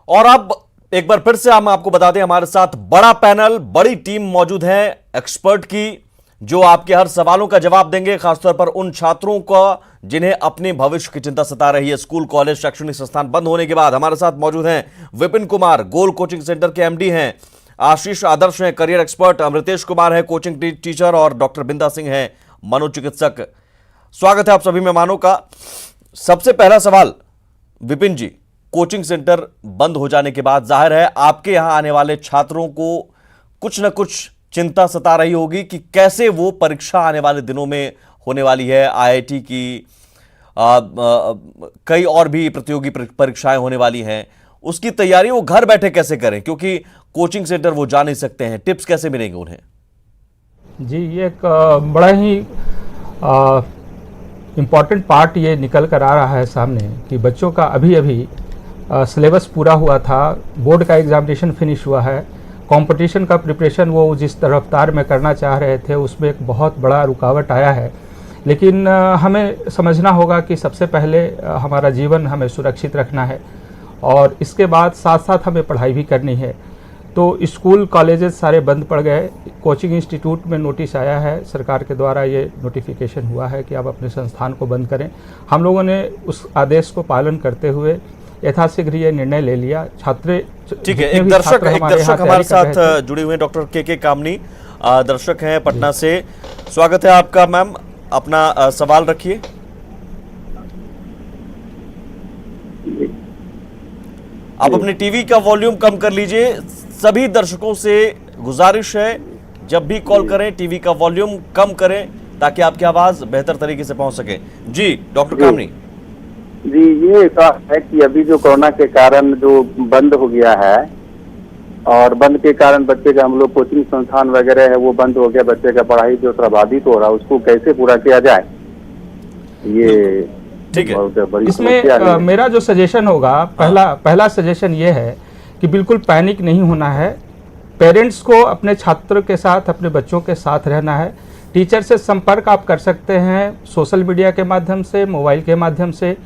और अब एक बार फिर से हम आपको बता दें, हमारे साथ बड़ा पैनल, बड़ी टीम मौजूद है एक्सपर्ट की, जो आपके हर सवालों का जवाब देंगे, खासतौर पर उन छात्रों का जिन्हें अपने भविष्य की चिंता सता रही है। स्कूल, कॉलेज, शैक्षणिक संस्थान बंद होने के बाद हमारे साथ मौजूद हैं विपिन कुमार, गोल कोचिंग सेंटर के एमडी हैं, आशीष आदर्श हैं करियर एक्सपर्ट, अमृतेश कुमार है कोचिंग टीचर और डॉक्टर बिंदा सिंह है मनोचिकित्सक। स्वागत है आप सभी मेहमानों का। सबसे पहला सवाल विपिन जी, कोचिंग सेंटर बंद हो जाने के बाद जाहिर है आपके यहां आने वाले छात्रों को कुछ न कुछ चिंता सता रही होगी कि कैसे वो परीक्षा आने वाले दिनों में होने वाली है। आईआईटी की कई और भी प्रतियोगी परीक्षाएं होने वाली हैं, उसकी तैयारी वो घर बैठे कैसे करें, क्योंकि कोचिंग सेंटर वो जा नहीं सकते हैं। टिप्स कैसे मिलेंगे उन्हें? जी, ये एक बड़ा ही इम्पॉर्टेंट पार्ट ये निकल कर आ रहा है सामने कि बच्चों का अभी अभी सिलेबस पूरा हुआ था, बोर्ड का एग्जामिनेशन फिनिश हुआ है, कंपटीशन का प्रिपरेशन वो जिस रफ्तार में करना चाह रहे थे उसमें एक बहुत बड़ा रुकावट आया है। लेकिन हमें समझना होगा कि सबसे पहले हमारा जीवन हमें सुरक्षित रखना है और इसके बाद साथ साथ हमें पढ़ाई भी करनी है। तो स्कूल कॉलेजेस सारे बंद पड़ गए। कोचिंग इंस्टीट्यूट में नोटिस आया है, सरकार के द्वारा ये नोटिफिकेशन हुआ है कि आप अपने संस्थान को बंद करें। हम लोगों ने उस आदेश को पालन करते हुए यथाशीघ्र ये निर्णय ले लिया। छात्र ठीक है, एक दर्शक हमारे साथ जुड़े हुए हैं, डॉक्टर के कामनी दर्शक हैं पटना से। स्वागत है आपका मैम, अपना सवाल रखिए। आप अपने टीवी का वॉल्यूम कम कर लीजिए। सभी दर्शकों से गुजारिश है, जब भी कॉल करें टीवी का वॉल्यूम कम करें ताकि आपकी आवाज बेहतर तरीके से पहुंच सके। जी डॉक्टर कामनी। जी, ये है कि अभी जो कोरोना के कारण जो बंद हो गया है और बंद के कारण बच्चे का हम लोग कोचिंग संस्थान वगैरह है वो बंद हो गया, बच्चे का पढ़ाई जो प्रभावित हो रहा है उसको कैसे पूरा किया जाए, ये ठीक है। इसमें मेरा जो सजेशन होगा, पहला सजेशन ये है कि बिल्कुल पैनिक नहीं होना है। पेरेंट्स को अपने छात्र के साथ, अपने बच्चों के साथ रहना है। टीचर से संपर्क आप कर सकते हैं सोशल मीडिया के माध्यम से, मोबाइल के माध्यम से।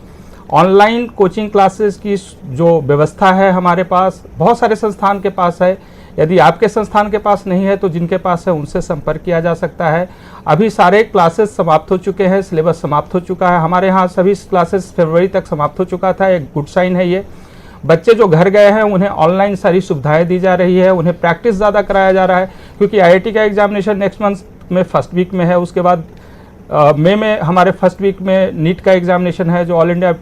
ऑनलाइन कोचिंग क्लासेस की जो व्यवस्था है हमारे पास, बहुत सारे संस्थान के पास है। यदि आपके संस्थान के पास नहीं है तो जिनके पास है उनसे संपर्क किया जा सकता है। अभी सारे क्लासेस समाप्त हो चुके हैं, सिलेबस समाप्त हो चुका है। हमारे यहाँ सभी क्लासेस फरवरी तक समाप्त हो चुका था, एक गुड साइन है ये। बच्चे जो घर गए हैं उन्हें ऑनलाइन सारी सुविधाएं दी जा रही है, उन्हें प्रैक्टिस ज़्यादा कराया जा रहा है, क्योंकि आईआईटी का एग्जामिनेशन नेक्स्ट मंथ में फर्स्ट वीक में है। उसके बाद मई में हमारे फर्स्ट वीक में नीट का एग्जामिनेशन है, जो all India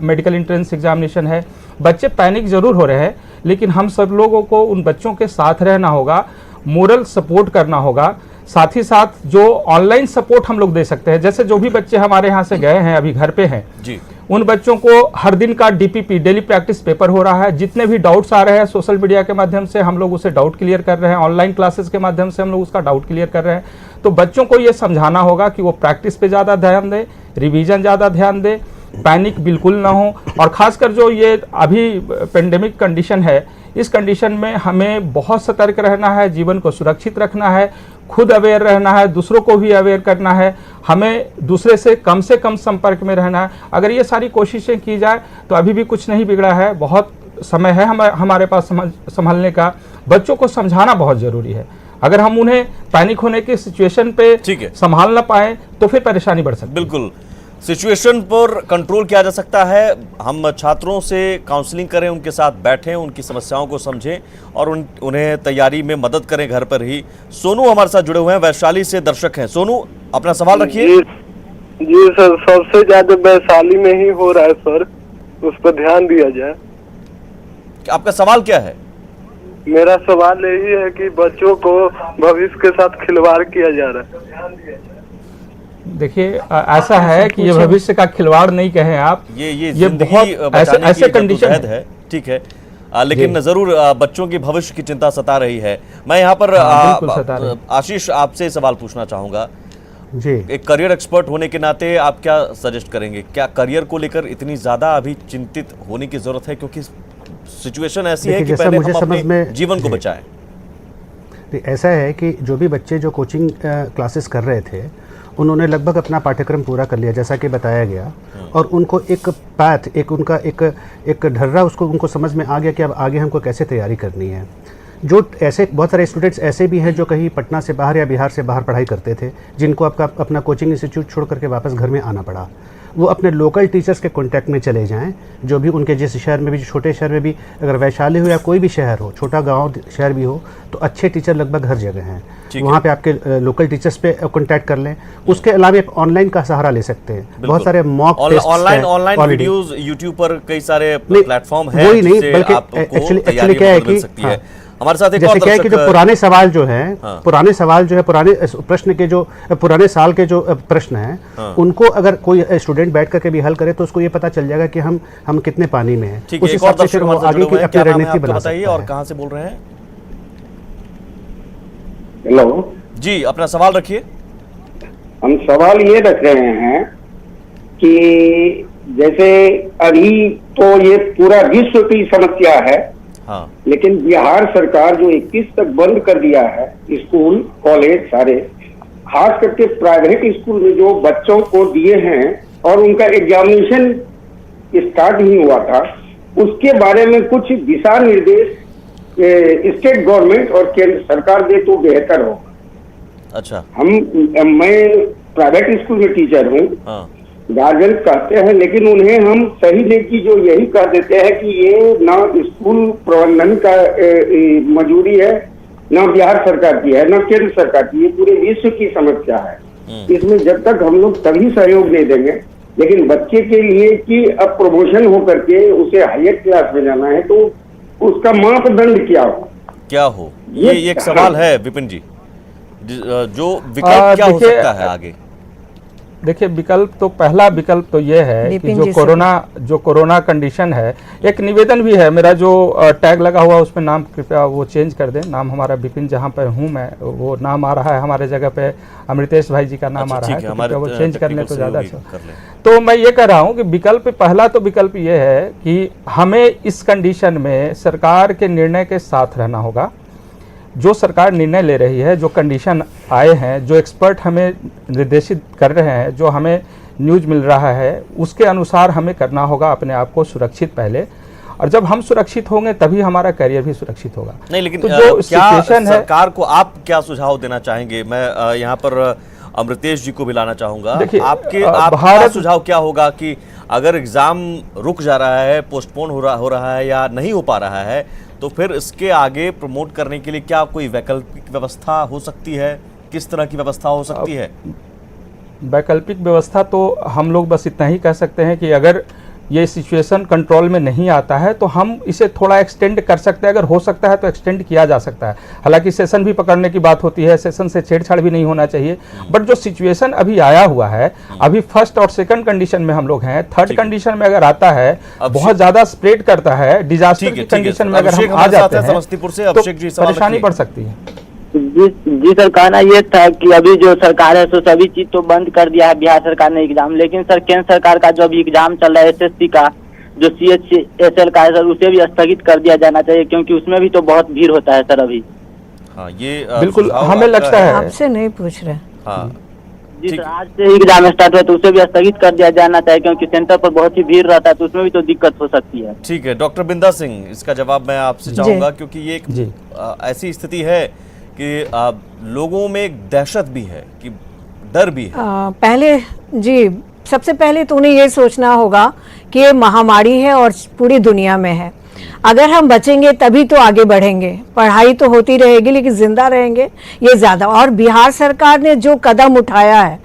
medical entrance examination है। बच्चे पैनिक जरूर हो रहे हैं, लेकिन हम सब लोगों को उन बच्चों के साथ रहना होगा, मोरल सपोर्ट करना होगा। साथ ही साथ जो ऑनलाइन सपोर्ट हम लोग दे सकते हैं, जैसे जो भी बच्चे हमारे यहाँ से गए हैं अभी घर पे हैं जी, उन बच्चों को हर दिन का डीपीपी, डेली प्रैक्टिस पेपर हो रहा है। जितने भी डाउट्स आ रहे हैं सोशल मीडिया के माध्यम से हम लोग उसे डाउट क्लियर कर रहे हैं, ऑनलाइन क्लासेस के माध्यम से हम लोग उसका डाउट क्लियर कर रहे हैं। तो बच्चों को ये समझाना होगा कि वो प्रैक्टिस पे ज़्यादा ध्यान दें, रिवीजन ज़्यादा ध्यान दें, पैनिक बिल्कुल ना हो। और ख़ासकर जो ये अभी पेंडेमिक कंडीशन है, इस कंडीशन में हमें बहुत सतर्क रहना है, जीवन को सुरक्षित रखना है, खुद अवेयर रहना है, दूसरों को भी अवेयर करना है, हमें दूसरे से कम संपर्क में रहना है। अगर ये सारी कोशिशें की जाए तो अभी भी कुछ नहीं बिगड़ा है, बहुत समय है हमारे पास संभालने का। बच्चों को समझाना बहुत ज़रूरी है। अगर हम उन्हें पैनिक होने की सिचुएशन पे संभाल ना पाए तो फिर परेशानी बढ़ सकती है। बिल्कुल, सिचुएशन पर कंट्रोल किया जा सकता है। हम छात्रों से काउंसलिंग करें, उनके साथ बैठें, उनकी समस्याओं को समझें और उन्हें तैयारी में मदद करें घर पर ही। सोनू हमारे साथ जुड़े हुए हैं, वैशाली से दर्शक हैं। सोनू, अपना सवाल रखिए। जी सर, सबसे ज्यादा वैशाली में ही हो रहा है सर, उस पर ध्यान दिया जाए। आपका सवाल क्या है? मेरा सवाल यही है कि बच्चों को भविष्य के साथ खिलवाड़ किया जा रहा है। देखिए, ऐसा है कि ये भविष्य का खिलवाड़ नहीं कहें आप, ये बहुत ऐसे कंडीशन है। ठीक है, लेकिन जरूर बच्चों की भविष्य की चिंता सता रही है। मैं यहाँ पर आशीष आपसे सवाल पूछना चाहूंगा जी। एक करियर एक्सपर्ट होने के नाते आप क्या सजेस्ट करेंगे? क्या करियर को लेकर इतनी ज्यादा अभी चिंतित होने की जरूरत है, क्योंकि सिचुएशन ऐसी है कि पहले हम अपने जीवन को बचाएं। ऐसा है कि जो भी बच्चे जो कोचिंग क्लासेस कर रहे थे उन्होंने लगभग अपना पाठ्यक्रम पूरा कर लिया जैसा कि बताया गया, और उनको एक पैथ, एक उनका एक ढर्रा उसको उनको समझ में आ गया कि अब आगे हमको कैसे तैयारी करनी है। जो ऐसे बहुत सारे स्टूडेंट्स ऐसे भी हैं जो कहीं पटना से बाहर या बिहार से बाहर पढ़ाई करते थे, जिनको अपना कोचिंग इंस्टीट्यूट छोड़ करके वापस घर में आना पड़ा। वो अपने लोकल टीचर्स के कांटेक्ट में चले जाएं, जो भी उनके जिस शहर में भी, छोटे शहर में भी, अगर वैशाली हो या कोई भी शहर हो, छोटा गांव शहर भी हो, तो अच्छे टीचर लगभग हर जगह हैं। वहाँ पे आपके लोकल टीचर्स पे कांटेक्ट कर लें। उसके अलावा आप ऑनलाइन का सहारा ले सकते हैं। बहुत सारे mock test online videos YouTube पर कई सारे प्लेटफॉर्म हैं, वही नहीं, बल्कि एक्चुअली क्या है कि हमारे साथ एक जैसे क्या है कि जो पुराने सवाल जो है, पुराने प्रश्न के जो पुराने साल के जो प्रश्न हैं, उनको अगर कोई स्टूडेंट बैठ करके भी हल करे तो उसको ये पता चल जाएगा कि हम कितने पानी में हैं। उस हिसाब से फिर वो आगे की अपनी रणनीति बना सकता है। और कहां से बोल रहे हैं? हेलो जी, अपना सवाल रखिए। हम सवाल ये रख रहे हैं कि जैसे अभी तो ये पूरा विश्व की समस्या है, हाँ, लेकिन बिहार सरकार जो 21 तक बंद कर दिया है स्कूल कॉलेज सारे, खास करके प्राइवेट स्कूल में जो बच्चों को दिए हैं और उनका एग्जामिनेशन स्टार्ट नहीं हुआ था, उसके बारे में कुछ दिशा निर्देश स्टेट गवर्नमेंट और केंद्र सरकार दे तो बेहतर हो। अच्छा, मैं प्राइवेट स्कूल में टीचर हूँ। हाँ, गार्जियन कहते हैं, लेकिन उन्हें हम सही लेखी जो यही कह देते हैं कि ये ना स्कूल प्रबंधन का मजूरी है, ना बिहार सरकार की है, ना केंद्र सरकार की, ये पूरे विश्व की समस्या है। इसमें जब तक हम लोग तभी सहयोग नहीं देंगे, लेकिन बच्चे के लिए कि अब प्रमोशन हो करके उसे हायर क्लास में जाना है, तो उसका मापदंड क्या हो? ये एक सवाल है विपिन जी, जो विकल्प क्या हो सकता है आगे? देखिए, विकल्प तो पहला विकल्प तो ये है कि जो कोरोना कंडीशन है, एक निवेदन भी है मेरा, जो टैग लगा हुआ उसमें नाम कृपया वो चेंज कर दें। नाम हमारा विपिन, जहाँ पे हूँ मैं, वो नाम आ रहा है हमारे जगह पे अमृतेश भाई जी का नाम आ रहा है, तो वो चेंज कर लें तो ज़्यादा अच्छा। तो मैं ये कह रहा हूँ कि विकल्प पहला तो विकल्प ये है कि हमें इस कंडीशन में सरकार के निर्णय के साथ रहना होगा। जो सरकार निर्णय ले रही है, जो कंडीशन आए हैं, जो एक्सपर्ट हमें निर्देशित कर रहे हैं, जो हमें न्यूज़ मिल रहा है, उसके अनुसार हमें करना होगा अपने आप को सुरक्षित पहले, और जब हम सुरक्षित होंगे तभी हमारा करियर भी सुरक्षित होगा। नहीं, लेकिन तो जो क्या सरकार को आप क्या सुझाव देना चाहेंगे? मैं यहाँ पर अमृतेश जी को भी लाना चाहूंगा। आपका सुझाव क्या होगा कि अगर एग्जाम रुक जा रहा है, पोस्टपोन हो रहा है या नहीं हो पा रहा है, तो फिर इसके आगे प्रमोट करने के लिए क्या कोई वैकल्पिक व्यवस्था हो सकती है? किस तरह की व्यवस्था हो सकती है? वैकल्पिक व्यवस्था तो हम लोग बस इतना ही कह सकते हैं कि अगर ये सिचुएशन कंट्रोल में नहीं आता है तो हम इसे थोड़ा एक्सटेंड कर सकते हैं। अगर हो सकता है तो एक्सटेंड किया जा सकता है। हालांकि सेशन भी पकड़ने की बात होती है, सेशन से छेड़छाड़ भी नहीं होना चाहिए। बट जो सिचुएशन अभी आया हुआ है, अभी फर्स्ट और सेकंड कंडीशन में हम लोग हैं, थर्ड कंडीशन में अगर आता है, बहुत ज्यादा स्प्रेड करता है, डिजास्टर की कंडीशन में अगर हम आ जाते हैं समस्तीपुर से तो परेशानी बढ़ सकती है। जी सर, कहना ये था कि अभी जो सरकार है सो सभी चीज तो बंद कर दिया है बिहार सरकार ने एग्जाम, लेकिन सर केंद्र सरकार का जो अभी एग्जाम चल रहा है एसएससी का, जो CHSL का है सर, उसे भी स्थगित कर दिया जाना चाहिए, क्योंकि उसमें भी तो बहुत भीड़ होता है सर अभी। हाँ, ये बिल्कुल हमें लगता है। आपसे नहीं पूछ रहे। हाँ जी सर, आज से एग्जाम स्टार्ट हुआ तो उसे भी स्थगित कर दिया जाना चाहिए, क्योंकि सेंटर पर बहुत ही भीड़ रहता है, तो उसमें भी तो दिक्कत हो सकती है। ठीक है, डॉक्टर बिंदा सिंह, इसका जवाब मैं आपसे चाहूंगा, क्योंकि ये एक ऐसी स्थिति है कि लोगों में एक दहशत भी है, कि डर भी है। पहले जी, सबसे पहले तो उन्हें ये सोचना होगा कि ये महामारी है और पूरी दुनिया में है। अगर हम बचेंगे तभी तो आगे बढ़ेंगे। पढ़ाई तो होती रहेगी, लेकिन जिंदा रहेंगे ये ज़्यादा। और बिहार सरकार ने जो कदम उठाया है,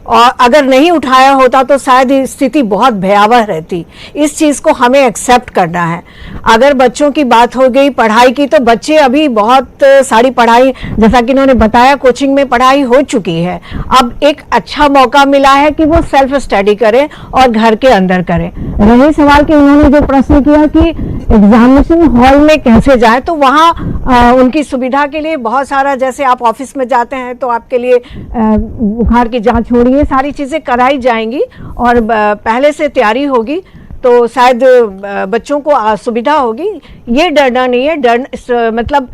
और अगर नहीं उठाया होता तो शायद स्थिति बहुत भयावह रहती। इस चीज़ को हमें एक्सेप्ट करना है। अगर बच्चों की बात हो गई पढ़ाई की, तो बच्चे अभी बहुत सारी पढ़ाई, जैसा कि इन्होंने बताया, कोचिंग में पढ़ाई हो चुकी है। अब एक अच्छा मौका मिला है कि वो सेल्फ स्टडी करें और घर के अंदर करें। रही सवाल कि उन्होंने जो प्रश्न किया कि एग्जामिनेशन हॉल में कैसे जाए, तो वहाँ उनकी सुविधा के लिए बहुत सारा, जैसे आप ऑफिस में जाते हैं तो आपके लिए बुखार की जाँच हो रही, ये सारी चीज़ें कराई जाएंगी और पहले से तैयारी होगी, तो शायद बच्चों को सुविधा होगी। ये डरना नहीं है, मतलब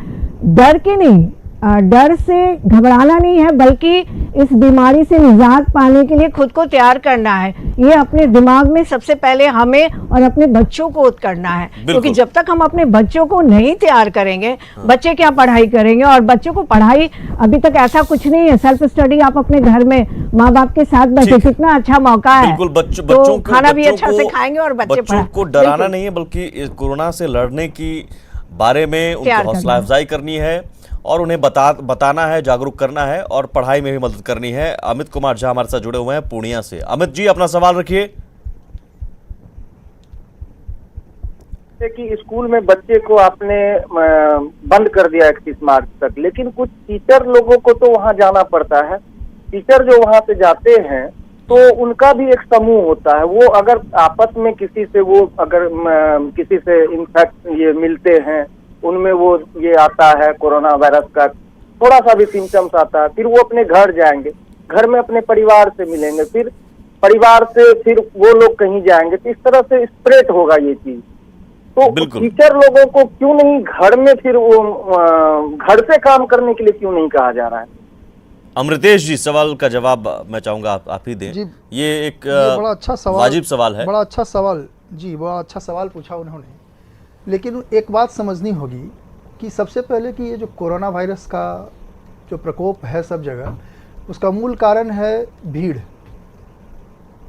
डर के नहीं, डर से घबराना नहीं है, बल्कि इस बीमारी से निजात पाने के लिए खुद को तैयार करना है। ये अपने दिमाग में सबसे पहले हमें और अपने बच्चों को करना है, क्योंकि जब तक हम अपने बच्चों को नहीं तैयार करेंगे, बच्चे क्या पढ़ाई करेंगे। और बच्चों को पढ़ाई अभी तक ऐसा कुछ नहीं है, सेल्फ स्टडी आप अपने घर में माँ बाप के साथ बैठे, कितना अच्छा मौका है। बिल्कुल, तो बच्चों खाना भी अच्छा से खाएंगे और बच्चों को डराना नहीं है, बल्कि कोरोना से लड़ने की बारे में उनको हौसला अफजाई करनी है और उन्हें बताना है, जागरूक करना है और पढ़ाई में भी मदद करनी है। अमित कुमार झा हमारे साथ जुड़े हुए हैं पूर्णिया से। अमित जी, अपना सवाल रखिए। कि स्कूल में बच्चे को आपने बंद कर दिया 31 मार्च तक, लेकिन कुछ टीचर लोगों को तो वहां जाना पड़ता है। टीचर जो वहां पे जाते हैं तो उनका भी एक समूह होता है। वो अगर आपस में किसी से किसी से इन्फेक्ट ये मिलते हैं, उनमें वो ये आता है कोरोना वायरस का थोड़ा सा भी सिम्टम्स आता है, फिर वो अपने घर जाएंगे, घर में अपने परिवार से मिलेंगे, फिर परिवार से फिर वो लोग कहीं जाएंगे, तो इस तरह से स्प्रेड होगा ये चीज। तो टीचर लोगों को क्यों नहीं घर में फिर वो घर से काम करने के लिए क्यों नहीं कहा जा रहा है? अमृतेश जी, सवाल का जवाब मैं चाहूंगा आप ही दें। ये एक बड़ा अच्छा सवाल, वाजिब सवाल है। बड़ा अच्छा सवाल जी, बड़ा अच्छा सवाल पूछा उन्होंने। लेकिन एक बात समझनी होगी कि सबसे पहले कि ये जो कोरोना वायरस का जो प्रकोप है सब जगह, उसका मूल कारण है भीड़।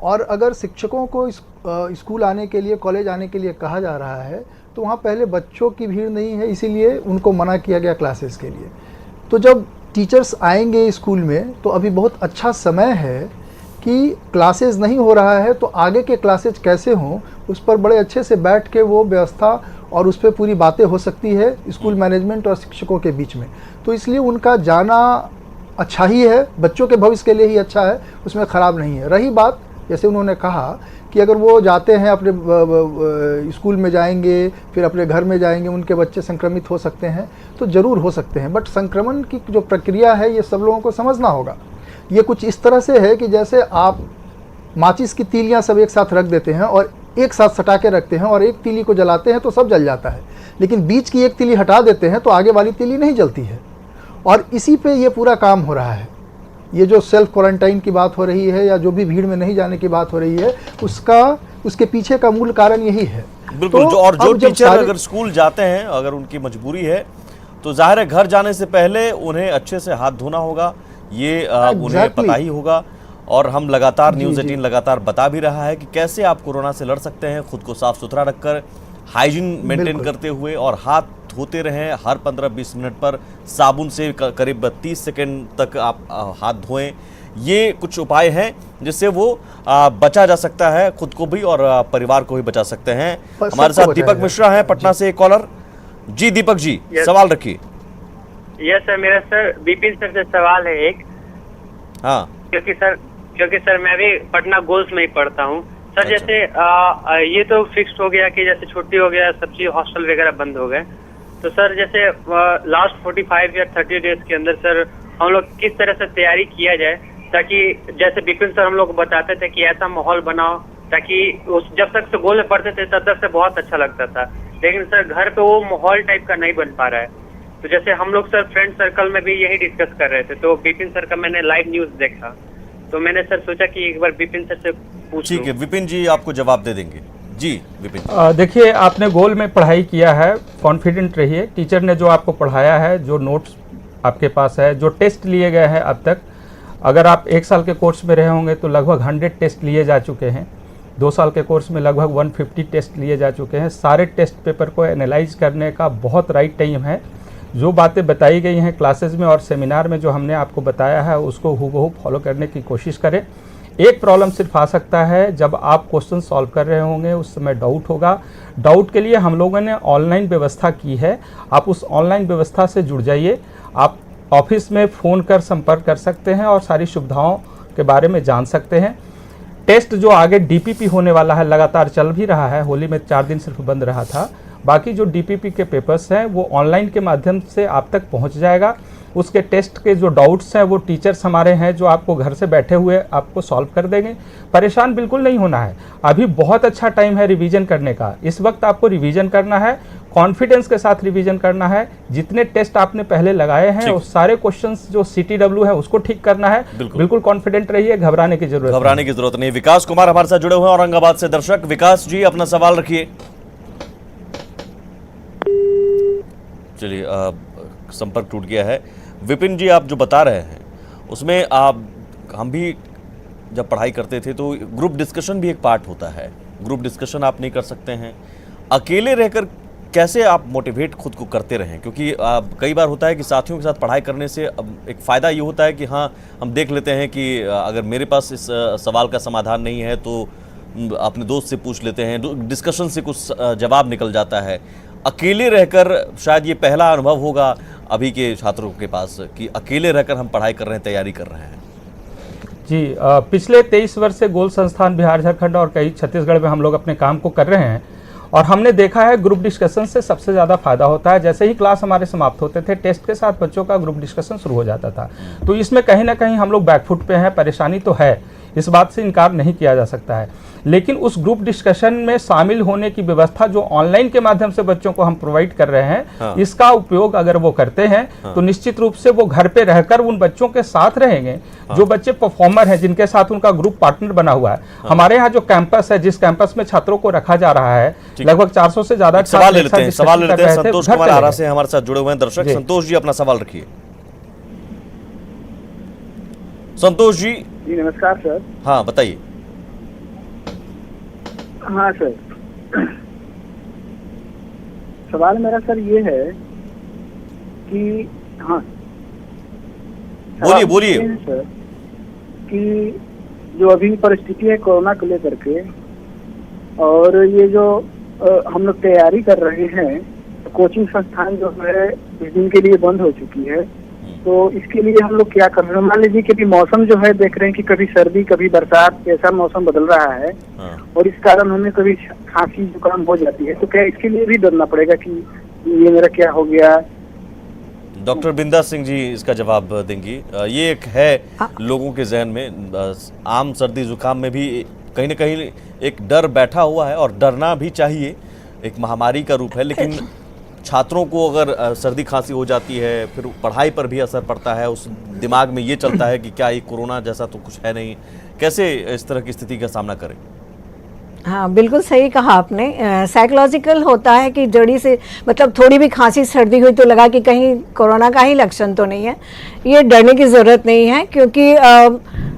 और अगर शिक्षकों को स्कूल आने के लिए, कॉलेज आने के लिए कहा जा रहा है, तो वहाँ पहले बच्चों की भीड़ नहीं है, इसीलिए उनको मना किया गया क्लासेस के लिए। तो जब टीचर्स आएंगे स्कूल में तो अभी बहुत अच्छा समय है कि क्लासेस नहीं हो रहा है तो आगे के क्लासेज कैसे हों, उस पर बड़े अच्छे से बैठ के वो व्यवस्था और उस पर पूरी बातें हो सकती है स्कूल मैनेजमेंट और शिक्षकों के बीच में। तो इसलिए उनका जाना अच्छा ही है, बच्चों के भविष्य के लिए ही अच्छा है, उसमें ख़राब नहीं है। रही बात, जैसे उन्होंने कहा कि अगर वो जाते हैं अपने स्कूल में जाएंगे, फिर अपने घर में जाएंगे, उनके बच्चे संक्रमित हो सकते हैं, तो ज़रूर हो सकते हैं। बट संक्रमण की जो प्रक्रिया है ये सब लोगों को समझना होगा। ये कुछ इस तरह से है कि जैसे आप माचिस की तीलियां सब एक साथ रख देते हैं और एक साथ सटा के रखते हैं और एक तीली को जलाते हैं तो सब जल जाता है, लेकिन बीच की एक तीली हटा देते हैं तो आगे वाली तीली नहीं जलती है। और इसी पे ये पूरा काम हो रहा है। ये जो सेल्फ क्वारंटाइन की बात हो रही है या जो भी भीड़ में नहीं जाने की बात हो रही है, उसके पीछे का मूल कारण यही है। बिल्कुल। जो टीचर अगर स्कूल जाते हैं, अगर उनकी मजबूरी है, तो जाहिर है घर जाने से पहले उन्हें अच्छे से हाथ धोना होगा, ये उन्हें पता ही होगा। और हम लगातार न्यूज़ 18 लगातार बता भी रहा है कि कैसे आप कोरोना से लड़ सकते हैं, खुद को साफ सुथरा रखकर, हाइजीन मेंटेन करते हुए और हाथ धोते रहें। हर 15-20 मिनट पर साबुन से करीब 30 सेकंड तक आप हाथ धोएं। ये कुछ उपाय हैं जिससे वो बचा जा सकता है, खुद को भी और परिवार को भी बचा सकते हैं। हमारे साथ दीपक मिश्रा हैं पटना से, एक कॉलर। जी दीपक जी, सवाल रखिए। यस सर, मेरा सर विपिन सर से सवाल है एक। हाँ, क्योंकि सर मैं भी पटना गोल्स में ही पढ़ता हूँ सर। अच्छा। जैसे ये तो फिक्स्ड हो गया कि जैसे छुट्टी हो गया, सब चीज हॉस्टल वगैरह बंद हो गए, तो सर जैसे लास्ट 45 या 30 डेज के अंदर सर हम लोग किस तरह से तैयारी किया जाए, ताकि जैसे विपिन सर हम लोग को बताते थे कि ऐसा माहौल बनाओ ताकि जब तक गोल में पढ़ते थे तब तक से बहुत अच्छा लगता था, लेकिन सर घर पे वो माहौल टाइप का नहीं बन पा रहा है। तो जैसे हम लोग सर फ्रेंड सर्कल में भी यही डिस्कस कर रहे थे, तो विपिन सर का मैंने लाइव न्यूज देखा, तो मैंने सर सोचा कि एक बार विपिन सर से पूछ। ठीक है, विपिन जी आपको जवाब दे देंगे। जी विपिन, देखिए आपने गोल में पढ़ाई किया है, कॉन्फिडेंट रहिए। टीचर ने जो आपको पढ़ाया है, जो नोट्स आपके पास है, जो टेस्ट लिए गए हैं अब तक, अगर आप 1 साल के कोर्स में रहे होंगे तो लगभग 100 टेस्ट लिए जा चुके हैं। 2 साल के कोर्स में लगभग 150 टेस्ट लिए जा चुके हैं। सारे टेस्ट पेपर को एनालाइज करने का बहुत राइट टाइम है। जो बातें बताई गई हैं क्लासेस में और सेमिनार में, जो हमने आपको बताया है, उसको हूबहू फॉलो करने की कोशिश करें। एक प्रॉब्लम सिर्फ आ सकता है, जब आप क्वेश्चन सॉल्व कर रहे होंगे उस समय डाउट होगा। डाउट के लिए हम लोगों ने ऑनलाइन व्यवस्था की है, आप उस ऑनलाइन व्यवस्था से जुड़ जाइए। आप ऑफिस में फ़ोन कर संपर्क कर सकते हैं और सारी सुविधाओं के बारे में जान सकते हैं। टेस्ट जो आगे डीपीपी होने वाला है, लगातार चल भी रहा है, होली में 4 दिन सिर्फ बंद रहा था। बाकी जो डीपीपी के पेपर्स हैं वो ऑनलाइन के माध्यम से आप तक पहुंच जाएगा। उसके टेस्ट के जो डाउट्स हैं वो टीचर्स हमारे हैं जो आपको घर से बैठे हुए आपको सॉल्व कर देंगे। परेशान बिल्कुल नहीं होना है, अभी बहुत अच्छा टाइम है रिवीजन करने का। इस वक्त आपको रिवीजन करना है, कॉन्फिडेंस के साथ रिवीजन करना है। जितने टेस्ट आपने पहले लगाए हैं उस सारे क्वेश्चंस जो CTW है उसको ठीक करना है। बिल्कुल कॉन्फिडेंट रहिए, घबराने की जरूरत नहीं। विकास कुमार हमारे साथ जुड़े हुए हैं औरंगाबाद से। दर्शक विकास जी अपना सवाल रखिए। चलिए संपर्क टूट गया है। विपिन जी आप जो बता रहे हैं उसमें हम भी जब पढ़ाई करते थे तो ग्रुप डिस्कशन भी एक पार्ट होता है। ग्रुप डिस्कशन आप नहीं कर सकते हैं, अकेले रहकर कैसे आप मोटिवेट खुद को करते रहें? क्योंकि कई बार होता है कि साथियों के साथ पढ़ाई करने से एक फ़ायदा ये होता है कि हाँ हम देख लेते हैं कि अगर मेरे पास इस सवाल का समाधान नहीं है तो अपने दोस्त से पूछ लेते हैं, डिस्कशन से कुछ जवाब निकल जाता है। अकेले रहकर शायद ये पहला अनुभव होगा अभी के छात्रों के पास कि अकेले रहकर हम पढ़ाई कर रहे हैं, तैयारी कर रहे हैं। जी, पिछले 23 वर्ष से गोल्ड संस्थान बिहार झारखंड और कई छत्तीसगढ़ में हम लोग अपने काम को कर रहे हैं और हमने देखा है ग्रुप डिस्कशन से सबसे ज़्यादा फायदा होता है। जैसे ही क्लास हमारे समाप्त होते थे, टेस्ट के साथ बच्चों का ग्रुप डिस्कशन शुरू हो जाता था। तो इसमें कहीं ना कहीं हम लोग बैकफुट पे हैं, परेशानी तो है, इस बात से इनकार नहीं किया जा सकता है। लेकिन उस ग्रुप डिस्कशन में शामिल होने की व्यवस्था जो ऑनलाइन के माध्यम से बच्चों को हम प्रोवाइड कर रहे हैं, इसका उपयोग अगर वो करते हैं तो निश्चित रूप से वो घर पे रहकर उन बच्चों के साथ रहेंगे जो बच्चे परफॉर्मर हैं, जिनके साथ उनका ग्रुप पार्टनर बना हुआ है। हमारे यहाँ जो कैंपस है, जिस कैंपस में छात्रों को रखा जा रहा है, लगभग 400 से ज्यादा सवाल ले लेते हैं। संतोष कुमार आरा से हमारे साथ जुड़े हुए हैं दर्शक। संतोष जी अपना सवाल रखिए। संतोष जी नमस्कार सर। हाँ बताइए। हाँ सर, सवाल मेरा सर ये है कि बोलिए सर कि जो अभी परिस्थिति है कोरोना को लेकर के, और ये जो हम लोग तैयारी कर रहे हैं, कोचिंग संस्थान जो है इस दिन के लिए बंद हो चुकी है, तो इसके लिए हम लोग क्या कर रहे हैं? मान लीजिए कि मौसम जो है देख रहे हैं कि कभी सर्दी कभी बरसात, ऐसा मौसम बदल रहा है और इस कारण हमें कभी खांसी जुकाम हो जाती है, तो क्या इसके लिए भी डरना पड़ेगा कि ये मेरा क्या हो गया? डॉक्टर बिंदा सिंह जी इसका जवाब देंगी। ये एक है लोगों के जहन में, आम सर्दी जुकाम में भी कहीं ना कहीं एक डर बैठा हुआ है और डरना भी चाहिए, एक महामारी का रूप है। लेकिन छात्रों को अगर सर्दी खांसी हो जाती है, फिर पढ़ाई पर भी असर पड़ता है, उस दिमाग में ये चलता है कि क्या ये कोरोना जैसा तो कुछ है नहीं, कैसे इस तरह की स्थिति का सामना करें? हाँ बिल्कुल सही कहा आपने। साइकोलॉजिकल होता है कि जड़ी से मतलब थोड़ी भी खांसी सर्दी हुई तो लगा कि कहीं कोरोना का ही लक्षण तो नहीं है। ये डरने की ज़रूरत नहीं है, क्योंकि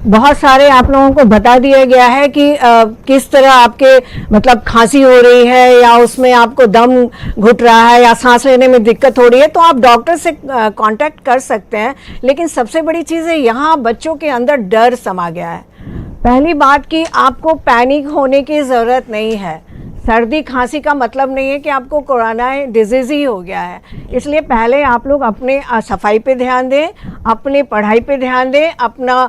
बहुत सारे आप लोगों को बता दिया गया है कि किस तरह आपके मतलब खांसी हो रही है या उसमें आपको दम घुट रहा है या सांस लेने में दिक्कत हो रही है, तो आप डॉक्टर से कांटेक्ट कर सकते हैं। लेकिन सबसे बड़ी चीज़ है, यहाँ बच्चों के अंदर डर समा गया है। पहली बात कि आपको पैनिक होने की ज़रूरत नहीं है। सर्दी खांसी का मतलब नहीं है कि आपको कोरोना डिजीज़ ही हो गया है। इसलिए पहले आप लोग अपने सफाई पे ध्यान दें, अपने पढ़ाई पे ध्यान दें, अपना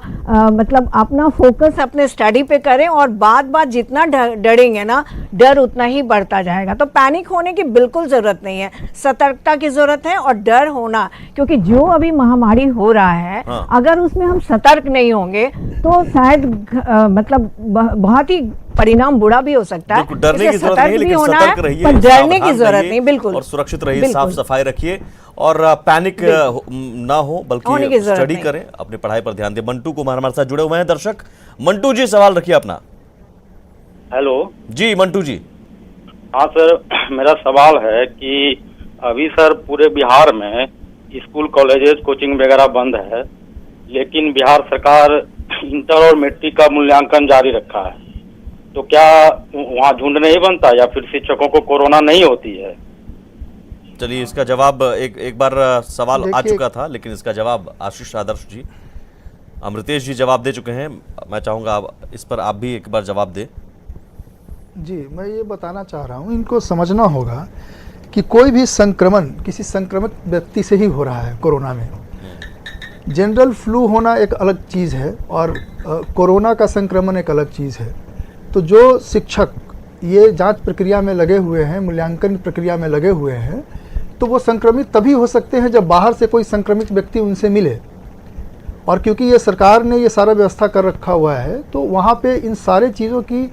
मतलब अपना फोकस अपने स्टडी पे करें, और बात जितना डरेंगे ना, डर उतना ही बढ़ता जाएगा। तो पैनिक होने की बिल्कुल ज़रूरत नहीं है, सतर्कता की ज़रूरत है और डर होना, क्योंकि जो अभी महामारी हो रहा है अगर उसमें हम सतर्क नहीं होंगे तो शायद मतलब बहुत ही परिणाम बुरा भी हो सकता है। डरने की जरूरत नहीं, लेकिन सतर्क रहिए, पर डरने की जरूरत नहीं, बिल्कुल, और सुरक्षित रहिए, साफ सफाई रखिए और पैनिक ना हो, बल्कि स्टडी करें, अपनी पढ़ाई पर ध्यान दें। मंटू कुमार हमारे साथ जुड़े हुए हैं दर्शक। मंटू जी सवाल रखिए अपना। हेलो जी मंटू जी। हाँ सर, मेरा सवाल है कि अभी सर पूरे बिहार में स्कूल कॉलेजेस कोचिंग वगैरह बंद है, लेकिन बिहार सरकार इंटर और मैट्रिक का मूल्यांकन जारी रखा है, तो क्या वहाँ झुंड नहीं बनता या फिर शिक्षकों को कोरोना नहीं होती है? चलिए इसका जवाब एक बार सवाल आ चुका था, लेकिन इसका जवाब आशीष आदर्श जी, अमृतेश जी जवाब दे चुके हैं। मैं चाहूँगा इस पर आप भी एक बार जवाब दें। जी, मैं ये बताना चाह रहा हूँ, इनको समझना होगा कि कोई भी संक्रमण किसी संक्रमित व्यक्ति से ही हो रहा है। कोरोना में जनरल फ्लू होना एक अलग चीज़ है और कोरोना का संक्रमण एक अलग चीज़ है। तो जो शिक्षक ये जांच प्रक्रिया में लगे हुए हैं, मूल्यांकन प्रक्रिया में लगे हुए हैं, तो वो संक्रमित तभी हो सकते हैं जब बाहर से कोई संक्रमित व्यक्ति उनसे मिले। और क्योंकि ये सरकार ने ये सारा व्यवस्था कर रखा हुआ है तो वहाँ पे इन सारे चीज़ों की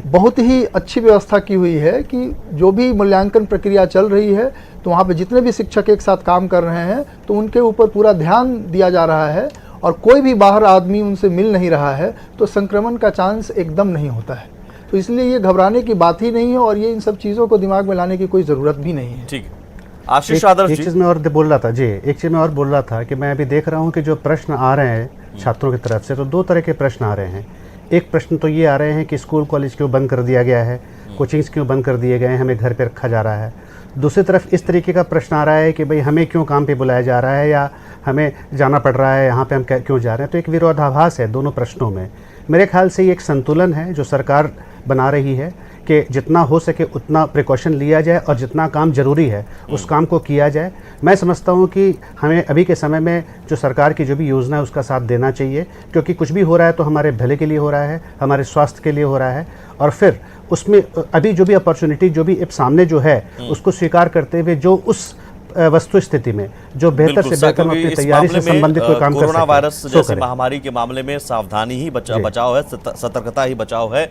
बहुत ही अच्छी व्यवस्था की हुई है कि जो भी मूल्यांकन प्रक्रिया चल रही है तो वहाँ पे जितने भी शिक्षक एक साथ काम कर रहे हैं तो उनके ऊपर पूरा ध्यान दिया जा रहा है और कोई भी बाहर आदमी उनसे मिल नहीं रहा है तो संक्रमण का चांस एकदम नहीं होता है। तो इसलिए ये घबराने की बात ही नहीं है और ये इन सब चीज़ों को दिमाग में लाने की कोई ज़रूरत भी नहीं है। ठीक है, आशीष आदर्श जी। एक चीज़ मैं और बोल रहा था जी, एक चीज़ मैं और बोल रहा था कि मैं अभी देख रहा हूँ कि जो प्रश्न आ रहे हैं छात्रों की तरफ से, तो दो तरह के प्रश्न आ रहे हैं। एक प्रश्न तो ये आ रहे हैं कि स्कूल कॉलेज क्यों बंद कर दिया गया है, कोचिंग्स क्यों बंद कर दिए गए हैं, हमें घर पे रखा जा रहा है। दूसरी तरफ इस तरीके का प्रश्न आ रहा है कि भाई हमें क्यों काम पे बुलाया जा रहा है या हमें जाना पड़ रहा है, यहाँ पे हम क्यों जा रहे हैं। तो एक विरोधाभास है दोनों प्रश्नों में। मेरे ख्याल से ये एक संतुलन है जो सरकार बना रही है कि जितना हो सके उतना प्रिकॉशन लिया जाए और जितना काम ज़रूरी है उस काम को किया जाए। मैं समझता हूँ कि हमें अभी के समय में जो सरकार की जो भी योजना है उसका साथ देना चाहिए, क्योंकि कुछ भी हो रहा है तो हमारे भले के लिए हो रहा है, हमारे स्वास्थ्य के लिए हो रहा है। और फिर उसमें अभी जो भी अपॉर्चुनिटी जो भी सामने जो है उसको स्वीकार करते हुए जो उस वस्तु स्थिति में जो बेहतर से बेहतर हम अपनी तैयारी से संबंधित कोई काम कर सकते हैं। कोरोना वायरस जैसे महामारी के मामले में सावधानी ही बचाव है, सतर्कता ही बचाव है,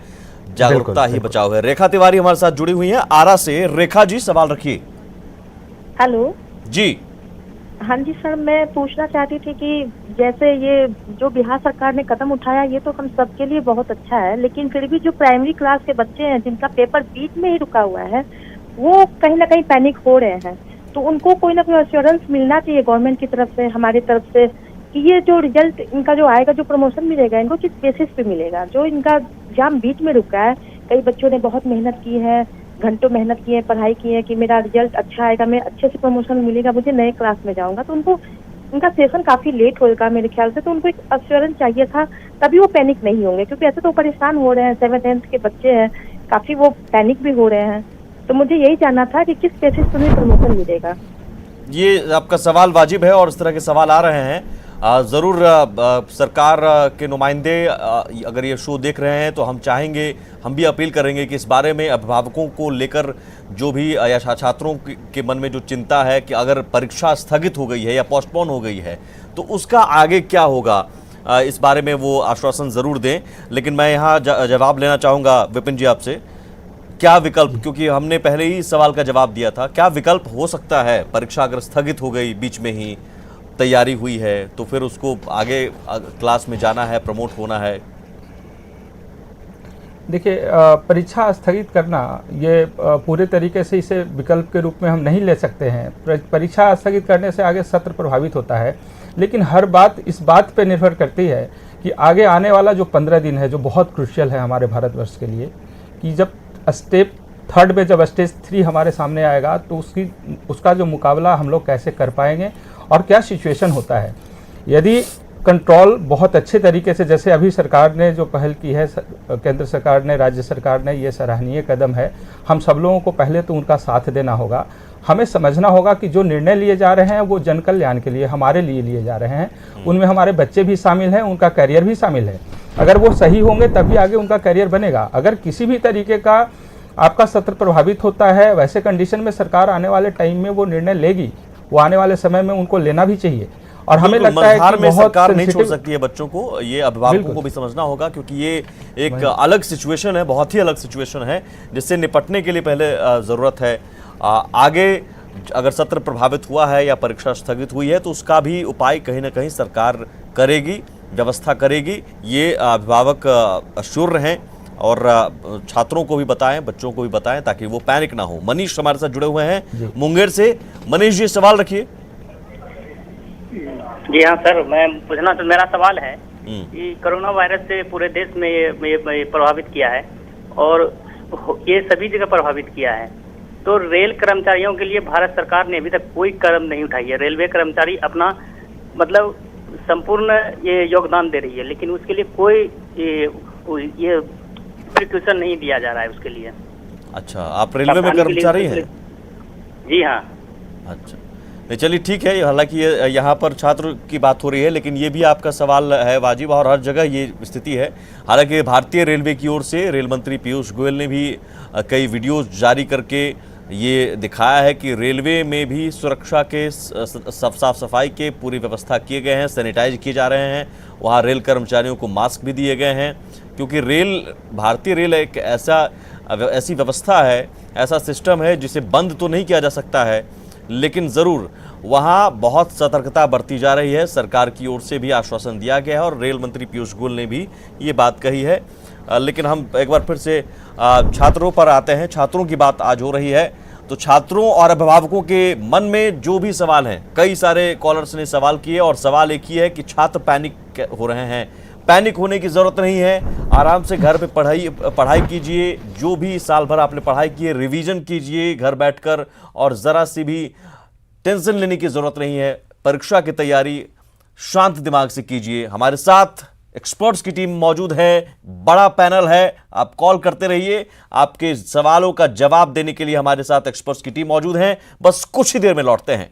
जागरूकता ही बचाव है। रेखा तिवारी हमारे साथ जुड़ी हुई हैं आरा से। रेखा जी, सवाल रखिए। हेलो जी। हाँ जी सर, मैं पूछना चाहती थी कि जैसे ये जो बिहार सरकार ने कदम उठाया ये तो हम सबके लिए बहुत अच्छा है, लेकिन फिर भी जो प्राइमरी क्लास के बच्चे हैं जिनका पेपर बीच में ही रुका हुआ है वो कहीं ना कहीं पैनिक हो रहे हैं। तो उनको कोई ना कोई एश्योरेंस मिलना चाहिए गवर्नमेंट की तरफ से, हमारी तरफ से, कि ये जो रिजल्ट इनका जो आएगा, जो प्रमोशन मिलेगा, इनको किस बेसिस पे मिलेगा। जो इनका एग्जाम बीच में रुका है, कई बच्चों ने बहुत मेहनत की है, घंटों मेहनत की है, पढ़ाई की है कि मेरा रिजल्ट अच्छा आएगा, मैं अच्छे से प्रमोशन मिलेगा, मुझे नए क्लास में जाऊंगा। तो उनको उनका सेशन काफी लेट होगा मेरे ख्याल से, तो उनको एक एश्योरेंस चाहिए था, तभी वो पैनिक नहीं होंगे। क्योंकि ऐसे तो परेशान हो रहे हैं, 7th के बच्चे हैं, काफी वो पैनिक भी हो रहे हैं। तो मुझे यही जानना था कि किस बेसिस पर उन्हें प्रमोशन मिलेगा। ये आपका सवाल वाजिब है और इस तरह के सवाल आ रहे हैं। ज़रूर सरकार के नुमाइंदे अगर ये शो देख रहे हैं तो हम चाहेंगे, हम भी अपील करेंगे कि इस बारे में अभिभावकों को लेकर जो भी या छात्रों के मन में जो चिंता है कि अगर परीक्षा स्थगित हो गई है या पोस्टपोन हो गई है तो उसका आगे क्या होगा, इस बारे में वो आश्वासन ज़रूर दें। लेकिन मैं यहाँ जवाब लेना चाहूँगा विपिन जी आपसे, क्या विकल्प, क्योंकि हमने पहले ही सवाल का जवाब दिया था, क्या विकल्प हो सकता है? परीक्षा अगर स्थगित हो गई, बीच में ही तैयारी हुई है तो फिर उसको आगे क्लास में जाना है, प्रमोट होना है। देखिए, परीक्षा स्थगित करना ये पूरे तरीके से इसे विकल्प के रूप में हम नहीं ले सकते हैं। परीक्षा स्थगित करने से आगे सत्र प्रभावित होता है, लेकिन हर बात इस बात पे निर्भर करती है कि आगे आने वाला जो 15 दिन है, जो बहुत क्रूशियल है हमारे भारतवर्ष के लिए, कि जब स्टेप 3 में जब स्टेज 3 हमारे सामने आएगा तो उसका जो मुकाबला हम लोग कैसे कर पाएंगे और क्या सिचुएशन होता है। यदि कंट्रोल बहुत अच्छे तरीके से, जैसे अभी सरकार ने जो पहल की है, केंद्र सरकार ने, राज्य सरकार ने, ये सराहनीय कदम है। हम सब लोगों को पहले तो उनका साथ देना होगा। हमें समझना होगा कि जो निर्णय लिए जा रहे हैं वो जन कल्याण के लिए, हमारे लिए लिए जा रहे हैं। उनमें हमारे बच्चे भी शामिल हैं, उनका करियर भी शामिल है। अगर वो सही होंगे तभी आगे उनका करियर बनेगा। अगर किसी भी तरीके का आपका सत्र प्रभावित होता है, वैसे कंडीशन में सरकार आने वाले टाइम में वो निर्णय लेगी, वो आने वाले समय में उनको लेना भी चाहिए। और हमें लगता है कि बहुत सरकार नहीं छोड़ सकती है बच्चों को, ये अभिभावकों को भी समझना होगा, क्योंकि ये एक अलग सिचुएशन है, बहुत ही अलग सिचुएशन है, जिससे निपटने के लिए पहले ज़रूरत है। आगे अगर सत्र प्रभावित हुआ है या परीक्षा स्थगित हुई है तो उसका भी उपाय कहीं ना कहीं सरकार करेगी, व्यवस्था करेगी। ये अभिभावक अश्योर रहें और छात्रों को भी बताएं, बच्चों को भी बताएं, ताकि वो पैनिक ना हो। मनीष हमारे साथ जुड़े हुए हैं मुंगेर से। मनीष जी, सवाल रखिए। जी हाँ सर, मैं पूछना तो मेरा सवाल है कि कोरोना वायरस से पूरे देश में ये प्रभावित किया है और ये सभी जगह प्रभावित किया है, तो रेल कर्मचारियों के लिए भारत सरकार ने अभी तक कोई कदम नहीं उठाई है। रेलवे कर्मचारी अपना मतलब संपूर्ण ये योगदान दे रही है, लेकिन उसके लिए कोई ये प्रिकॉशन नहीं दिया जा रहा है उसके लिए। अच्छा, आप रेलवे में कर्मचारी हैं? जी हाँ। अच्छा, नहीं चलिए ठीक है। हालांकि यहाँ पर छात्र की बात हो रही है, लेकिन ये भी आपका सवाल है वाजिब और हर जगह ये स्थिति है। हालांकि भारतीय रेलवे की ओर से रेल मंत्री पीयूष गोयल ने भी कई वीडियोस जारी करके ये दिखाया है कि रेलवे में भी सुरक्षा के साफ सफाई के पूरी व्यवस्था किए गए हैं, सैनिटाइज किए जा रहे हैं। वहाँ रेल कर्मचारियों को मास्क भी दिए गए हैं, क्योंकि भारतीय रेल एक ऐसी व्यवस्था है, ऐसा सिस्टम है जिसे बंद तो नहीं किया जा सकता है, लेकिन ज़रूर वहाँ बहुत सतर्कता बरती जा रही है। सरकार की ओर से भी आश्वासन दिया गया है और रेल मंत्री पीयूष गोयल ने भी ये बात कही है। लेकिन हम एक बार फिर से छात्रों पर आते हैं। छात्रों की बात आज हो रही है, तो छात्रों और अभिभावकों के मन में जो भी सवाल हैं, कई सारे कॉलर्स ने सवाल किए और सवाल एक ही है कि छात्र पैनिक हो रहे हैं। पैनिक होने की ज़रूरत नहीं है, आराम से घर पे पढ़ाई कीजिए। जो भी साल भर आपने पढ़ाई की है, रिवीजन कीजिए घर बैठकर, और ज़रा सी भी टेंशन लेने की ज़रूरत नहीं है। परीक्षा की तैयारी शांत दिमाग से कीजिए। हमारे साथ एक्सपर्ट्स की टीम मौजूद है, बड़ा पैनल है। आप कॉल करते रहिए, आपके सवालों का जवाब देने के लिए हमारे साथ एक्सपर्ट्स की टीम मौजूद है। बस कुछ ही देर में लौटते हैं।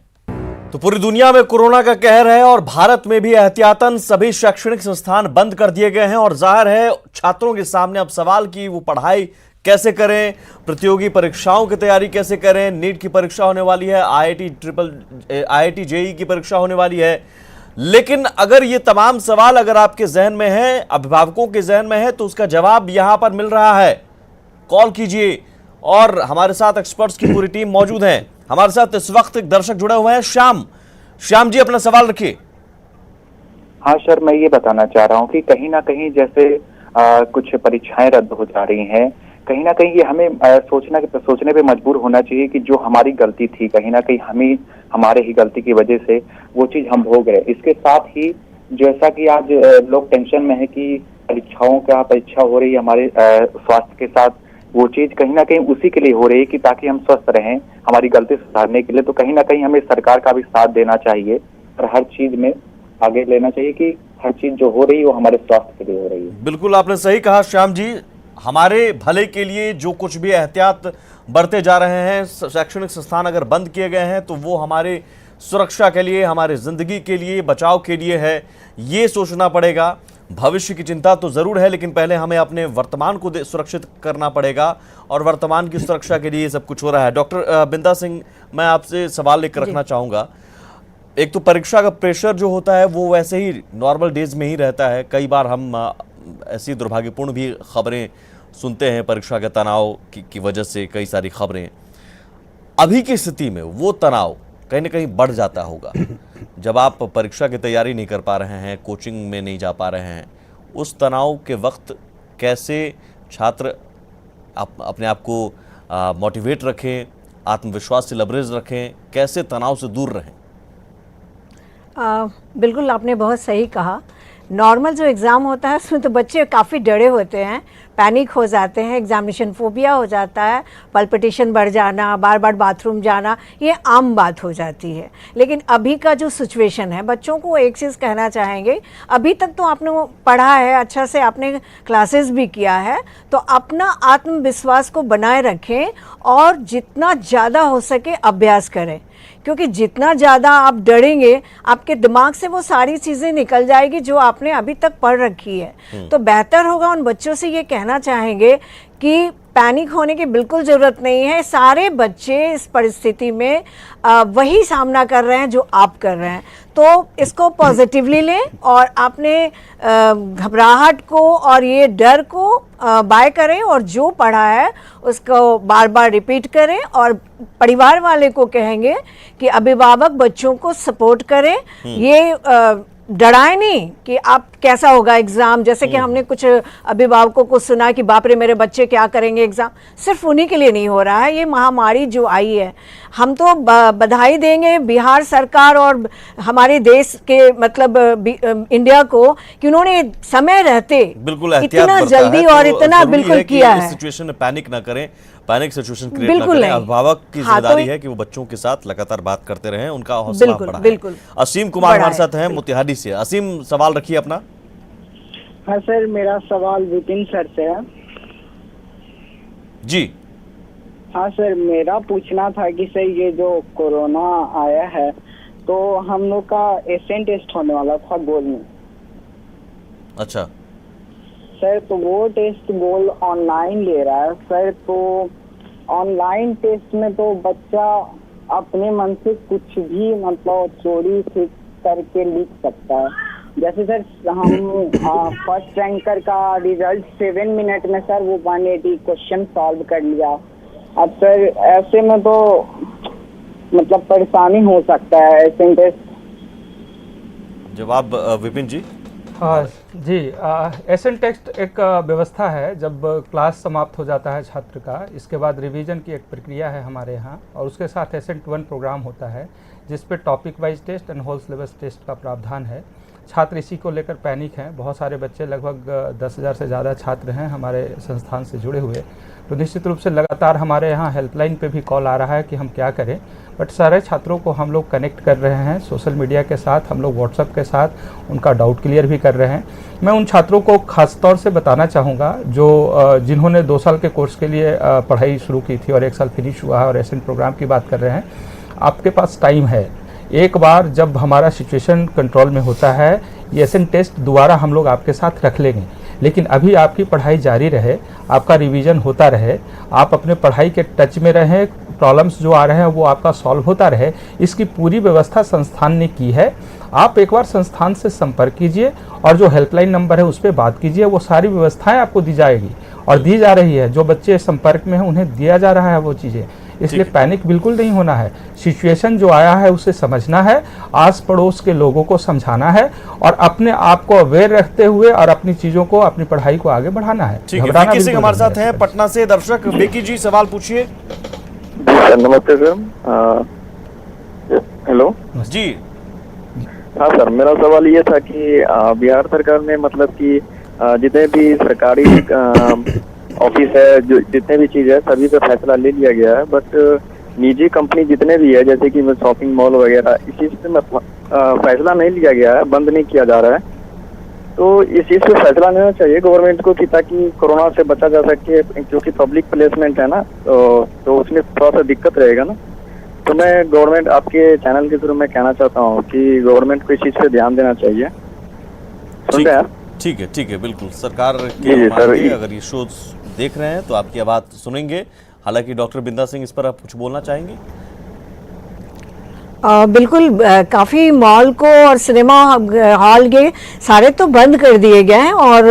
तो पूरी दुनिया में कोरोना का कहर है और भारत में भी एहतियातन सभी शैक्षणिक संस्थान बंद कर दिए गए हैं। और जाहिर है छात्रों के सामने अब सवाल कि वो पढ़ाई कैसे करें, प्रतियोगी परीक्षाओं की तैयारी कैसे करें। नीट की परीक्षा होने वाली है, IIT JEE की परीक्षा होने वाली है। लेकिन अगर ये तमाम सवाल अगर आपके जहन में है, अभिभावकों के जहन में है, तो उसका जवाब यहां पर मिल रहा है। कॉल कीजिए और हमारे साथ एक्सपर्ट्स की पूरी टीम मौजूद है। हमारे साथ इस वक्त एक दर्शक जुड़े हुए हैं, श्याम जी, अपना सवाल रखिए। हाँ सर, मैं ये बताना चाह रहा हूँ कि कहीं ना कहीं जैसे कुछ परीक्षाएं रद्द हो जा रही हैं, कहीं ना कहीं ये हमें सोचने पे मजबूर होना चाहिए कि जो हमारी गलती थी, कहीं ना कहीं हमारे ही गलती की वजह से वो चीज हम भोग रहे। इसके साथ ही जैसा कि आज लोग टेंशन में है कि परीक्षा हो रही है हमारे स्वास्थ्य के साथ, वो चीज कहीं ना कहीं उसी के लिए हो रही है कि ताकि हम स्वस्थ रहें, हमारी गलती सुधारने के लिए। तो कहीं ना कहीं हमें सरकार का भी साथ देना चाहिए और हर चीज में आगे लेना चाहिए कि हर चीज जो हो रही है वो हमारे स्वास्थ्य के लिए हो रही है। बिल्कुल आपने सही कहा श्याम जी। हमारे भले के लिए जो कुछ भी एहतियात बरते जा रहे हैं, शैक्षणिक संस्थान अगर बंद किए गए हैं तो वो हमारे सुरक्षा के लिए, हमारे जिंदगी के लिए, बचाव के लिए है। ये सोचना पड़ेगा। भविष्य की चिंता तो जरूर है, लेकिन पहले हमें अपने वर्तमान को सुरक्षित करना पड़ेगा और वर्तमान की सुरक्षा के लिए सब कुछ हो रहा है। डॉक्टर बिंदा सिंह, मैं आपसे सवाल लेकर रखना चाहूँगा। एक तो परीक्षा का प्रेशर जो होता है वो वैसे ही नॉर्मल डेज में ही रहता है। कई बार हम ऐसी दुर्भाग्यपूर्ण भी खबरें सुनते हैं परीक्षा के तनाव की वजह से, कई सारी खबरें। अभी की स्थिति में वो तनाव कहीं ना कहीं बढ़ जाता होगा जब आप परीक्षा की तैयारी नहीं कर पा रहे हैं, कोचिंग में नहीं जा पा रहे हैं। उस तनाव के वक्त कैसे छात्र अपने आप को मोटिवेट रखें, आत्मविश्वास से लबरेज रखें, कैसे तनाव से दूर रहें? बिल्कुल आपने बहुत सही कहा। नॉर्मल जो एग्ज़ाम होता है उसमें तो बच्चे काफ़ी डरे होते हैं, पैनिक हो जाते हैं, एग्जामिनेशन फोबिया हो जाता है, पल्पिटेशन बढ़ जाना, बार बार बाथरूम जाना, ये आम बात हो जाती है। लेकिन अभी का जो सिचुएशन है, बच्चों को एक चीज़ कहना चाहेंगे, अभी तक तो आपने पढ़ा है, अच्छा से आपने क्लासेस भी किया है, तो अपना आत्मविश्वास को बनाए रखें और जितना ज़्यादा हो सके अभ्यास करें, क्योंकि जितना ज़्यादा आप डरेंगे आपके दिमाग से वो सारी चीज़ें निकल जाएगी जो आपने अभी तक पढ़ रखी है। तो बेहतर होगा, उन बच्चों से ये कहना चाहेंगे कि पैनिक होने की बिल्कुल ज़रूरत नहीं है। सारे बच्चे इस परिस्थिति में वही सामना कर रहे हैं जो आप कर रहे हैं, तो इसको पॉजिटिवली लें और अपने घबराहट को और ये डर को बाय करें और जो पढ़ा है उसको बार बार रिपीट करें। और परिवार वाले को कहेंगे कि अभिभावक बच्चों को सपोर्ट करें, ये डराए नहीं कि आप कैसा होगा एग्ज़ाम। जैसे कि हमने कुछ अभिभावकों को सुना कि बाप रे मेरे बच्चे क्या करेंगे एग्ज़ाम। सिर्फ उन्हीं के लिए नहीं हो रहा है, ये महामारी जो आई है, हम तो बधाई देंगे बिहार सरकार और हमारे देश के मतलब इंडिया को कि उन्होंने समय रहते इतना जल्दी और इतना बिल्कुल किया है। सिचुएशन में पैनिक ना करें, पैनिक सिचुएशन क्रिएट ना करें। अभिभावक की जिम्मेदारी है कि वो बच्चों के साथ लगातार बात करते रहें, उनका हौसला बढ़ाएं। बिल्कुल। असीम कुमार हमारे साथ हैं मोतिहारी से। असीम, सवाल रखिए अपना। हाँ सर, मेरा सवाल विपिन सर से है। जी हाँ सर, मेरा पूछना था कि सर ये जो कोरोना आया है तो हम लोग का एशियन टेस्ट होने वाला था बोर्ड में। अच्छा सर, तो वो टेस्ट बोर्ड ऑनलाइन ले रहा है सर, तो ऑनलाइन टेस्ट में तो बच्चा अपने मन से कुछ भी मतलब चोरी से करके लिख सकता है। जैसे सर हम फर्स्ट रैंकर का रिजल्ट 7 मिनट में सर वो 180 क्वेश्चन सॉल्व कर लिया। अब सर ऐसे में तो मतलब परेशानी हो सकता है ऐसे टेस्ट। जवाब विपिन जी। जी, एसेंट टेस्ट एक व्यवस्था है। जब क्लास समाप्त हो जाता है छात्र का, इसके बाद रिवीजन की एक प्रक्रिया है हमारे यहाँ, और उसके साथ एसेंट 1 प्रोग्राम होता है जिस पे topic wise test and whole syllabus test का प्रावधान है। छात्र इसी को लेकर पैनिक हैं। बहुत सारे बच्चे, लगभग 10,000 से ज़्यादा छात्र हैं हमारे संस्थान से जुड़े हुए। तो निश्चित रूप से लगातार हमारे यहाँ हेल्पलाइन पे भी कॉल आ रहा है कि हम क्या करें, बट सारे छात्रों को हम लोग कनेक्ट कर रहे हैं सोशल मीडिया के साथ, हम लोग व्हाट्सएप के साथ उनका डाउट क्लियर भी कर रहे हैं। मैं उन छात्रों को खास तौर से बताना चाहूँगा जो जिन्होंने 2 साल के कोर्स के लिए पढ़ाई शुरू की थी और 1 साल फिनिश हुआ है और एसेंट प्रोग्राम की बात कर रहे हैं। आपके पास टाइम है। एक बार जब हमारा सिचुएशन कंट्रोल में होता है, ये एसेंट टेस्ट दोबारा हम लोग आपके साथ रख लेंगे, लेकिन अभी आपकी पढ़ाई जारी रहे, आपका रिवीजन होता रहे, आप अपने पढ़ाई के टच में रहें, प्रॉब्लम्स जो आ रहे हैं वो आपका सॉल्व होता रहे, इसकी पूरी व्यवस्था संस्थान ने की है। आप एक बार संस्थान से संपर्क कीजिए और जो हेल्पलाइन नंबर है उस पर बात कीजिए, वो सारी व्यवस्थाएं आपको दी जाएगी और दी जा रही है। जो बच्चे संपर्क में हैं उन्हें दिया जा रहा है वो चीज़ें, इसलिए पैनिक बिल्कुल नहीं होना है। सिचुएशन जो आया है उसे समझना है, आस पड़ोस के लोगों को समझाना है और अपने आप को अवेयर रखते हुए और अपनी चीज़ों को, अपनी पढ़ाई को आगे बढ़ाना है। ठीक है, विकी सिंह हमारे साथ हैं पटना से। दर्शक विकी जी, सवाल पूछिए। नमस्ते सर। हेलो जी। हाँ सर, मेरा सवाल ये था कि बिहार सरकार ने मतलब कि जितने भी सरकारी ऑफिस है, जो जितने भी चीज है सभी पे फैसला ले लिया गया है, बट निजी कंपनी जितने भी है जैसे कि शॉपिंग मॉल वगैरह, इस चीज पे फैसला नहीं लिया गया है, बंद नहीं किया जा रहा है। तो इस चीज पे फैसला लेना चाहिए गवर्नमेंट को कि ताकि कोरोना से बचा जा सके, क्योंकि पब्लिक प्लेसमेंट है ना, तो उसमें थोड़ा सा दिक्कत रहेगा ना। तो मैं गवर्नमेंट, आपके चैनल के थ्रू मैं कहना चाहता हूँ कि गवर्नमेंट को इस चीज पे ध्यान देना चाहिए। सुन रहे हैं आप? ठीक है, बिल्कुल। सरकार के अगर ये शो देख रहे हैं तो आपकी आवाज़ सुनेंगे। हालांकि डॉक्टर बिंदा सिंह, इस पर आप कुछ बोलना चाहेंगे? बिल्कुल, काफ़ी मॉल को और सिनेमा हॉल के सारे तो बंद कर दिए गए हैं और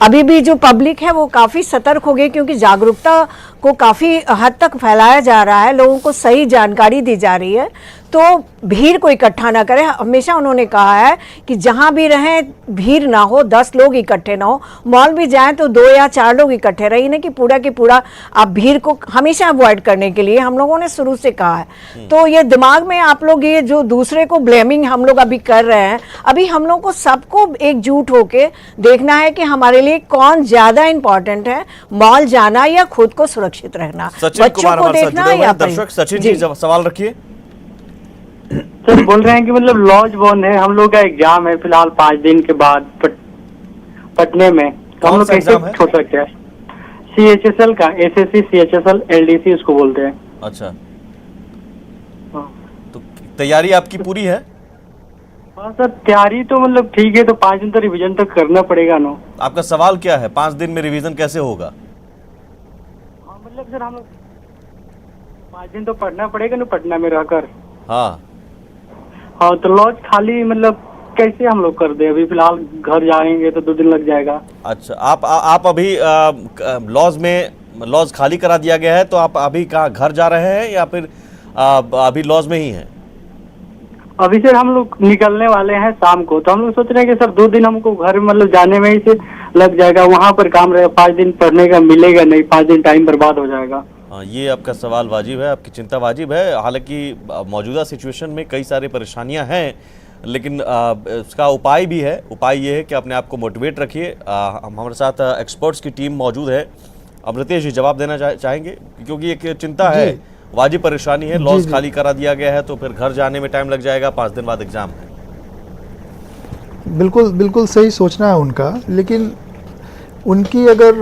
अभी भी जो पब्लिक है वो काफ़ी सतर्क हो गई, क्योंकि जागरूकता को काफ़ी हद तक फैलाया जा रहा है, लोगों को सही जानकारी दी जा रही है। तो भीड़ को इकट्ठा ना करें। हमेशा उन्होंने कहा है कि जहां भी रहें भीड़ ना हो, 10 लोग इकट्ठे ना हो। मॉल भी जाएं तो 2 या 4 लोग इकट्ठे रहिए, ना कि पूरा की पूरा आप भीड़ को हमेशा अवॉइड करने के लिए हम लोगों ने शुरू से कहा है। तो ये दिमाग में आप लोग ये जो दूसरे को ब्लेमिंग हम लोग अभी कर रहे हैं, अभी हम लोग को सबको एकजुट होके देखना है कि हमारे लिए कौन ज्यादा इंपॉर्टेंट है, मॉल जाना या खुद को सुरक्षित रहना, बच्चों को देखना या दर्शक। सचिन जी, सवाल रखिए। सर बोल रहे हैं कि मतलब लॉज बंद है, हम लोग का एग्जाम है फिलहाल 5 दिन के बाद पटने में, तो हम लोग कैसे छोड़ सकते हैं? CHSL का, SSC CHSL LDC उसको बोलते हैं। अच्छा, तो तैयारी आपकी पूरी है? हाँ सर, तैयारी तो मतलब ठीक है, तो 5 दिन तो रिवीजन तो करना पड़ेगा ना। आपका सवाल क्या है? 5 दिन में रिवीजन कैसे होगा? हाँ मतलब सर हम लोग 5 दिन तो पढ़ना पड़ेगा ना पटना में रहकर। हाँ, तो लॉज खाली मतलब कैसे हम लोग कर दे? अभी फिलहाल घर जाएंगे तो 2 दिन लग जाएगा। अच्छा, आप अभी लॉज खाली करा दिया गया है, तो आप अभी कहाँ घर जा रहे हैं या फिर अभी लॉज में ही हैं? अभी सर हम लोग निकलने वाले हैं शाम को, तो हम लोग सोच रहे हैं कि सर 2 दिन हमको घर मतलब जाने में ही से लग जाएगा, वहाँ पर काम रहेगा, 5 दिन पढ़ने का मिलेगा नहीं, 5 दिन टाइम बर्बाद हो जाएगा। हाँ, ये आपका सवाल वाजिब है, आपकी चिंता वाजिब है। हालांकि मौजूदा सिचुएशन में कई सारी परेशानियां हैं, लेकिन इसका उपाय भी है। उपाय ये है कि अपने आप को मोटिवेट रखिए। हमारे साथ एक्सपर्ट्स की टीम मौजूद है। अमृतेश जी, जवाब देना चाहेंगे? क्योंकि एक चिंता है, वाजिब परेशानी है, लॉज खाली करा दिया गया है, तो फिर घर जाने में टाइम लग जाएगा, 5 दिन बाद एग्जाम है। बिल्कुल सही सोचना है उनका, लेकिन उनकी अगर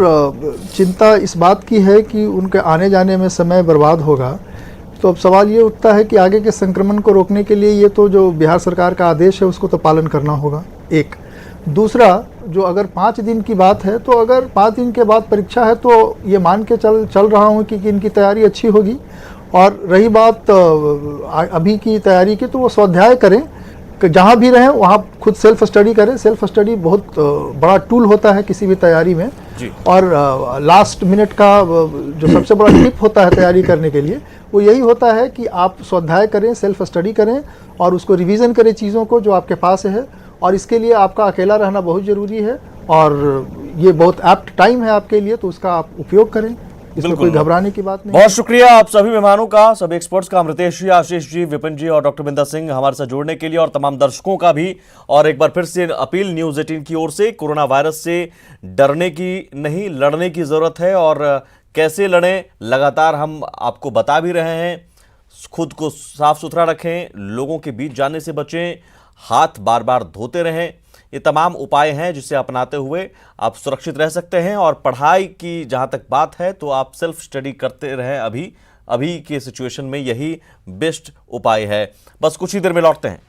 चिंता इस बात की है कि उनके आने जाने में समय बर्बाद होगा, तो अब सवाल ये उठता है कि आगे के संक्रमण को रोकने के लिए ये तो जो बिहार सरकार का आदेश है उसको तो पालन करना होगा। एक दूसरा, जो अगर 5 दिन की बात है, तो अगर 5 दिन के बाद परीक्षा है तो ये मान के चल रहा हूँ कि इनकी तैयारी अच्छी होगी। और रही बात अभी की तैयारी की, तो वो स्वाध्याय करें, जहाँ भी रहें वहाँ खुद सेल्फ स्टडी करें। सेल्फ स्टडी बहुत बड़ा टूल होता है किसी भी तैयारी में जी। और लास्ट मिनट का जो सबसे बड़ा टिप होता है तैयारी करने के लिए, वो यही होता है कि आप स्वाध्याय करें, सेल्फ स्टडी करें और उसको रिवीजन करें चीज़ों को जो आपके पास है। और इसके लिए आपका अकेला रहना बहुत ज़रूरी है और ये बहुत एप्ट टाइम है आपके लिए, तो उसका आप उपयोग करें, इसमें कोई घबराने की बात नहीं। बहुत शुक्रिया आप सभी मेहमानों का, सभी एक्सपर्ट्स का, अमृतेश जी, आशीष जी, विपिन जी और डॉक्टर बिंदर सिंह हमारे साथ जुड़ने के लिए, और तमाम दर्शकों का भी। और एक बार फिर से अपील न्यूज़ 18 की ओर से, कोरोना वायरस से डरने की नहीं, लड़ने की जरूरत है। और कैसे लड़ें लगातार हम आपको बता भी रहे हैं। खुद को साफ सुथरा रखें, लोगों के बीच जाने से बचें, हाथ बार बार धोते रहें। ये तमाम उपाय हैं जिसे अपनाते हुए आप सुरक्षित रह सकते हैं। और पढ़ाई की जहां तक बात है तो आप सेल्फ स्टडी करते रहें। अभी के सिचुएशन में यही बेस्ट उपाय है। बस कुछ ही देर में लौटते हैं।